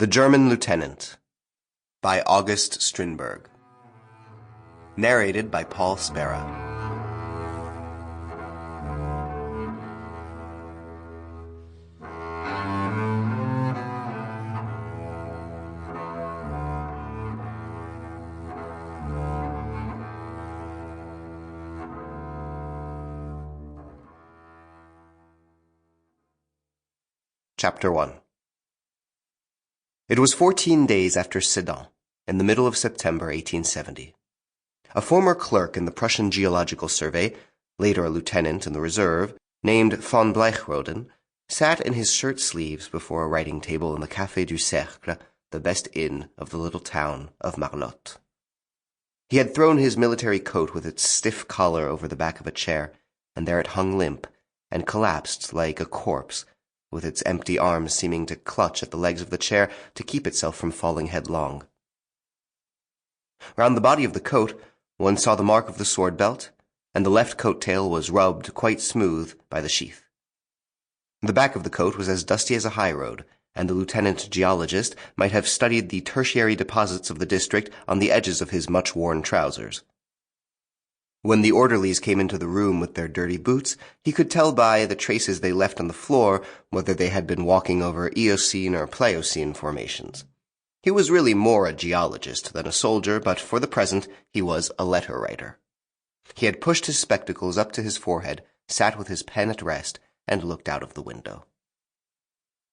The German Lieutenant by August Strindberg. Narrated by Paul Spera. Chapter 1. It was 14 days after Sedan, in the middle of September 1870. A former clerk in the Prussian Geological Survey, later a lieutenant in the reserve, named von Bleichroden, sat in his shirt sleeves before a writing table in the Café du Cercle, the best inn of the little town of Marlotte. He had thrown his military coat with its stiff collar over the back of a chair, and there it hung limp, and collapsed like a corpse, with its empty arms seeming to clutch at the legs of the chair to keep itself from falling headlong. Round the body of the coat one saw the mark of the sword belt, and the left coat tail was rubbed quite smooth by the sheath. The back of the coat was as dusty as a highroad, and the lieutenant geologist might have studied the tertiary deposits of the district on the edges of his much-worn trousers. When the orderlies came into the room with their dirty boots, he could tell by the traces they left on the floor whether they had been walking over Eocene or Pliocene formations. He was really more a geologist than a soldier, but for the present he was a letter writer. He had pushed his spectacles up to his forehead, sat with his pen at rest, and looked out of the window.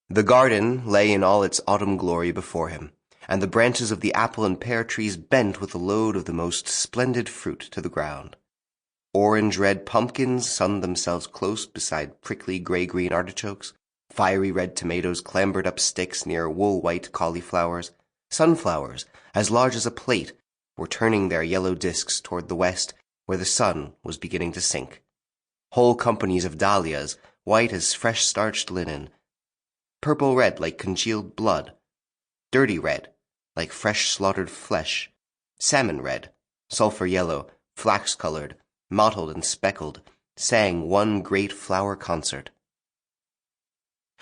The garden lay in all its autumn glory before him, and the branches of the apple and pear trees bent with a load of the most splendid fruit to the ground. Orange-red pumpkins sunned themselves close beside prickly gray-green artichokes. Fiery red tomatoes clambered up sticks near wool-white cauliflowers. Sunflowers, as large as a plate, were turning their yellow discs toward the west, where the sun was beginning to sink. Whole companies of dahlias, white as fresh-starched linen, purple-red like congealed blood, dirty red like fresh slaughtered flesh, salmon-red, sulphur-yellow, flax-colored, mottled and speckled, sang one great flower concert.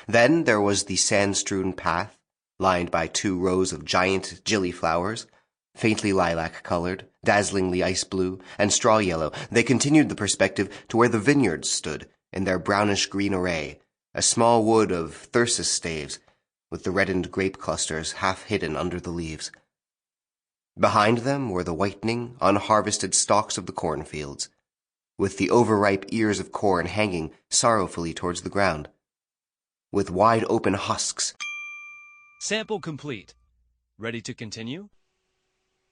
Then there was the sand-strewn path, lined by 2 rows of giant gillyflowers, faintly lilac-colored, dazzlingly ice-blue, and straw-yellow. They continued the perspective to where the vineyards stood, in their brownish-green array, a small wood of thyrsus staves, with the reddened grape clusters half hidden under the leaves. Behind them were the whitening, unharvested stalks of the cornfields, with the overripe ears of corn hanging sorrowfully towards the ground, with wide-open husks. Sample complete. Ready to continue?